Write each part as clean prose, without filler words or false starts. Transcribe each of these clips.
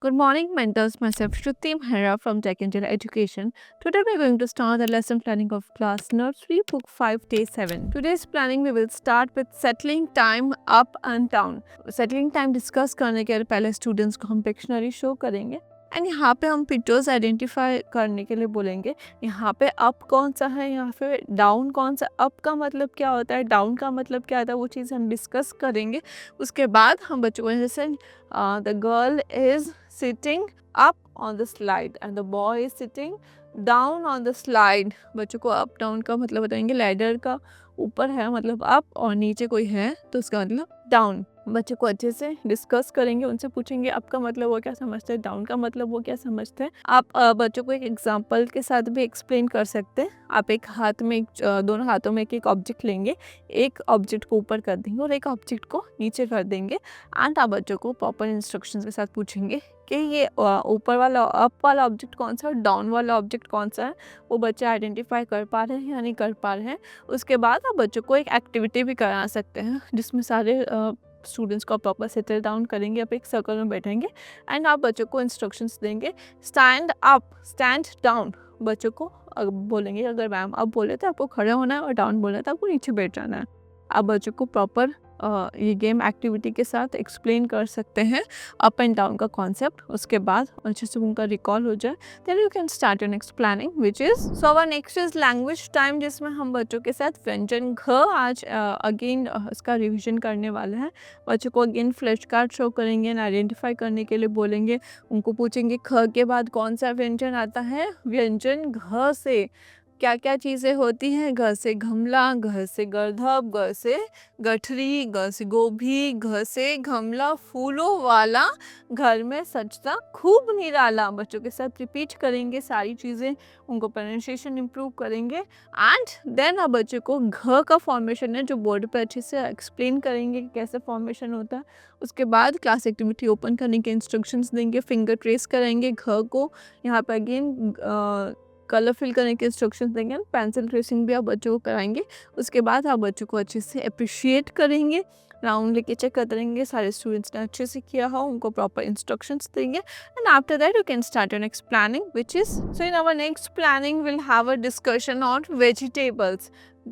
Good morning, mentors. Myself Shruti Mehra from Tech Angel Education. Today we are going to start the lesson planning of class nursery book 5 day 7. Today's planning we will start with settling time up and down. Settling time discuss करने के पहले students को हम Pictionary show करेंगे and यहाँ पे हम pictures identify करने के लिए बोलेंगे यहाँ पे अप कौन सा है, यहाँ पे डाउन कौन सा। अप का मतलब क्या होता है, डाउन का मतलब क्या होता है, वो चीज़ हम डिस्कस करेंगे। उसके बाद हम बच्चों को जैसे the girl is sitting up on the slide and the boy is sitting down on the slide. बच्चों को अप डाउन का मतलब बताएंगे। लैडर का ऊपर है मतलब अप और नीचे कोई है तो उसका मतलब डाउन। बच्चों को अच्छे से डिस्कस करेंगे, उनसे पूछेंगे अप का मतलब वो क्या समझते हैं, डाउन का मतलब वो क्या समझते हैं। आप बच्चों को एक एग्जांपल के साथ भी एक्सप्लेन कर सकते हैं। आप एक हाथ में दोनों हाथों में एक ऑब्जेक्ट लेंगे, एक ऑब्जेक्ट को ऊपर कर देंगे और एक ऑब्जेक्ट को नीचे कर देंगे एंड आप बच्चों को प्रॉपर इंस्ट्रक्शंस के साथ पूछेंगे कि ये ऊपर वाला अप वाला ऑब्जेक्ट कौन सा है और डाउन वाला ऑब्जेक्ट कौन सा है। वो बच्चे आइडेंटिफाई कर पा रहे हैं या नहीं कर पा रहे हैं। उसके बाद आप बच्चों को एक एक्टिविटी भी करा सकते हैं जिसमें सारे स्टूडेंट्स को प्रॉपर सेटल डाउन करेंगे। आप एक सर्कल में बैठेंगे एंड आप बच्चों को इंस्ट्रक्शंस देंगे। Stand up, stand down. बच्चों को बोलेंगे अगर मैम अप बोले तो आपको खड़े होना है और डाउन बोले तो आपको नीचे बैठ जाना है। आप बच्चों को प्रॉपर ये गेम एक्टिविटी के साथ एक्सप्लेन कर सकते हैं अप एंड डाउन का कॉन्सेप्ट। उसके बाद अच्छे से उनका रिकॉल हो जाए then you can start your next planning which is so our next is language time, जिसमें हम बच्चों के साथ व्यंजन घ आज अगेन इसका रिविजन करने वाले हैं। बच्चों को अगेन फ्लैश कार्ड शो करेंगे एंड आइडेंटिफाई करने के लिए बोलेंगे। उनको पूछेंगे ख के बाद कौन सा व्यंजन आता है। व्यंजन घ से क्या क्या चीज़ें होती हैं। घ से गमला, घ से गर्दभ, घ से गठरी, घ से गोभी, घ से गमला फूलों वाला, घर में सजता खूब निराला। बच्चों के साथ रिपीट करेंगे सारी चीज़ें, उनको प्रोनाउंसिएशन इम्प्रूव करेंगे एंड देन अब बच्चों को घ का फॉर्मेशन है जो बोर्ड पर अच्छे से एक्सप्लेन करेंगे कि कैसे फॉर्मेशन होता है। उसके बाद क्लास एक्टिविटी ओपन करने के इंस्ट्रक्शंस देंगे, फिंगर ट्रेस करेंगे घ को। यहाँ पर अगेन कलर फिल करने के इंस्ट्रक्शंस देंगे, पेंसिल ट्रेसिंग भी आप बच्चों को कराएंगे। उसके बाद आप बच्चों को अच्छे से अप्रिशिएट करेंगे, राउंड लेके चेक करते रहेंगे सारे स्टूडेंट्स ने अच्छे से किया हो, उनको प्रॉपर इंस्ट्रक्शंस देंगे and after that you can start your next planning which is so in our next planning will have a discussion on vegetables.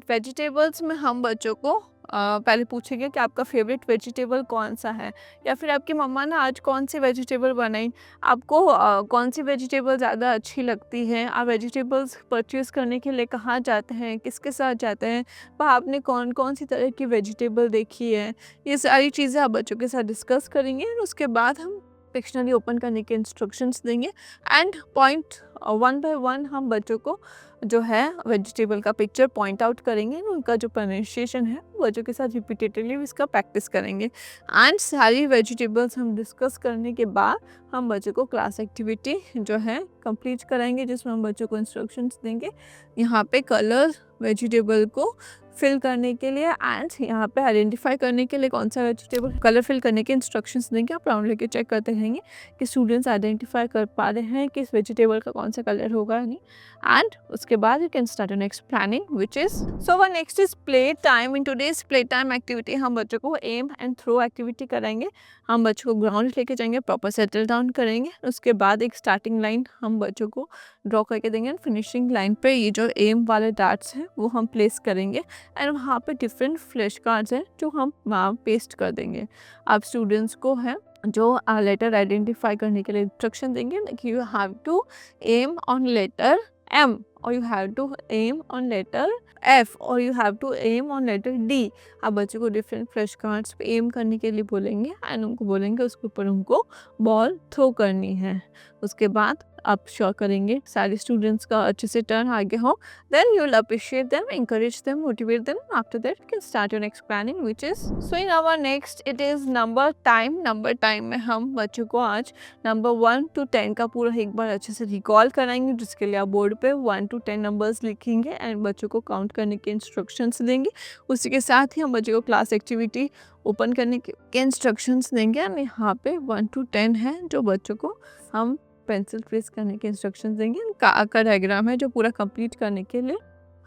Vegetables में हम बच्चों को पहले पूछेंगे कि आपका फेवरेट वेजिटेबल कौन सा है, या फिर आपकी मम्मा ने आज कौन सी वेजिटेबल बनाई, आपको कौन सी वेजिटेबल ज़्यादा अच्छी लगती है। आप वेजिटेबल्स परचेज़ करने के लिए कहाँ जाते हैं, किसके साथ जाते हैं, वहाँ आपने कौन कौन सी तरह की वेजिटेबल देखी है। ये सारी चीज़ें आप बच्चों के साथ डिस्कस करेंगे और उसके बाद हम डिक्शनरी ओपन करने के इंस्ट्रक्शंस देंगे and point one by one हम बच्चों को जो है वेजिटेबल का पिक्चर पॉइंट आउट करेंगे। उनका जो प्रोनाउंसिएशन है बच्चों के साथ रिपीटेडली इसका प्रैक्टिस करेंगे एंड सारी वेजिटेबल्स हम डिस्कस करने के बाद हम बच्चों को क्लास एक्टिविटी जो है कंप्लीट कराएंगे, जिसमें हम बच्चों को इंस्ट्रक्शंस देंगे यहाँ पे कलर वेजिटेबल को फिल करने के लिए एंड यहाँ पे आइडेंटिफाई करने के लिए कौन सा वेजिटेबल कलर फिल करने के इंस्ट्रक्शंस देंगे। आप राउंड लेके चेक करते रहेंगे कि स्टूडेंट्स आइडेंटिफाई कर पा रहे हैं कि इस वेजिटेबल का कौन सा कलर होगा नहीं। एंड उसके बाद you can start your next planning which is so were next is play time. In today's play time activity हम बच्चों को एम एंड थ्रो एक्टिविटी कराएंगे। हम बच्चों को ग्राउंड लेके जाएंगे, प्रॉपर सेटल डाउन करेंगे। उसके बाद एक स्टार्टिंग लाइन हम बच्चों को ड्रॉ करके देंगे एंड फिनिशिंग लाइन पे ये जो एम वाले डार्ट्स हैं वो हम प्लेस करेंगे एंड वहाँ पे डिफरेंट फ्लैश कार्ड्स हैं जो हम वहाँ पेस्ट कर देंगे। आप स्टूडेंट्स को है जो लेटर आइडेंटिफाई करने के लिए इंस्ट्रक्शन देंगे कि you have to aim on letter M or you have to aim on letter F or you have to aim on letter D। आप बच्चों को डिफरेंट फ्लैश कार्ड्स पे एम करने के लिए बोलेंगे एंड उनको बोलेंगे उसके ऊपर उनको बॉल थ्रो करनी है। उसके बाद आप श्योर करेंगे सारे स्टूडेंट्स का अच्छे से टर्न आगे हो, then you will appreciate them, encourage them, motivate them। After that you can start your next planning which is so in our next it is number time. Number time में हम बच्चों को आज नंबर 1 to 10 का पूरा एक बार अच्छे से रिकॉल कराएंगे, जिसके लिए आप बोर्ड पे 1 to 10 नंबर्स लिखेंगे एंड बच्चों को काउंट करने के इंस्ट्रक्शंस देंगे। उसी के साथ ही हम बच्चों को क्लास एक्टिविटी ओपन करने के इंस्ट्रक्शंस देंगे एंड यहाँ पे 1 to 10 है जो बच्चों को हम पेंसिल ट्रेस करने के इंस्ट्रक्शंस देंगे। का डायग्राम है जो पूरा कंप्लीट करने के लिए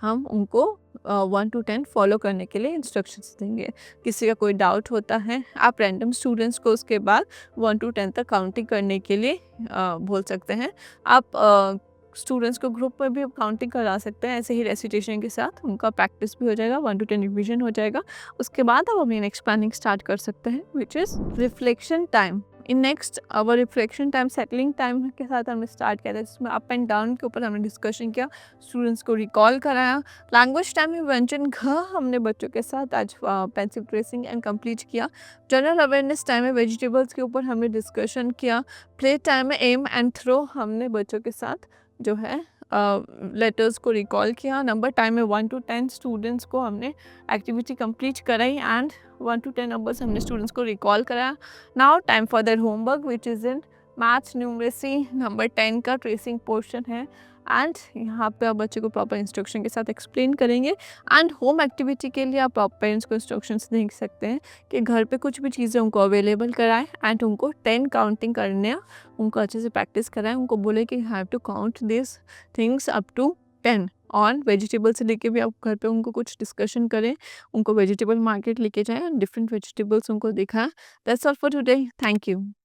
हम उनको 1 टू 10 फॉलो करने के लिए इंस्ट्रक्शंस देंगे। किसी का कोई डाउट होता है, आप रैंडम स्टूडेंट्स को उसके बाद 1 टू 10 तक काउंटिंग करने के लिए बोल सकते हैं। आप स्टूडेंट्स को ग्रुप में भी काउंटिंग करा सकते हैं ऐसे ही रेसिटेशन के साथ, उनका प्रैक्टिस भी हो जाएगा, 1 टू 10 रिवीजन हो जाएगा। उसके बाद आप अपनी नेक्स्ट प्लानिंग स्टार्ट कर सकते हैं, which is reflection time. In next our reflection time settling time के साथ हमने स्टार्ट किया था, जिसमें अप एंड डाउन के ऊपर हमने डिस्कशन किया, स्टूडेंट्स को रिकॉल कराया। लैंग्वेज टाइम में व्यंजन घ हमने बच्चों के साथ आज पेंसिल ट्रेसिंग एंड कंप्लीट किया। जनरल अवेयरनेस टाइम में वेजिटेबल्स के ऊपर हमने डिस्कशन किया। प्ले टाइम में एम एंड थ्रो हमने बच्चों के साथ जो है लेटर्स को रिकॉल किया। नंबर टाइम में 1 टू 10 स्टूडेंट्स को हमने एक्टिविटी कंप्लीट कराई एंड 1 टू 10 नंबर्स हमने स्टूडेंट्स को रिकॉल कराया। Now time for their homework which is in maths numeracy number 10 का ट्रेसिंग पोर्शन है एंड यहाँ पे आप बच्चे को प्रॉपर इंस्ट्रक्शन के साथ एक्सप्लेन करेंगे। एंड होम एक्टिविटी के लिए आप पेरेंट्स को इंस्ट्रक्शंस दे सकते हैं कि घर पे कुछ भी चीज़ें उनको अवेलेबल कराएं एंड उनको 10 काउंटिंग करने उनको अच्छे से प्रैक्टिस कराएं। उनको बोले कि have to count this things up to 10 on vegetable से लेके भी आप घर पे उनको कुछ डिस्कशन करें, उनको वेजिटेबल मार्केट लेके जाएं, डिफरेंट वेजिटेबल्स उनको दिखाएं। That's all for today, thank you.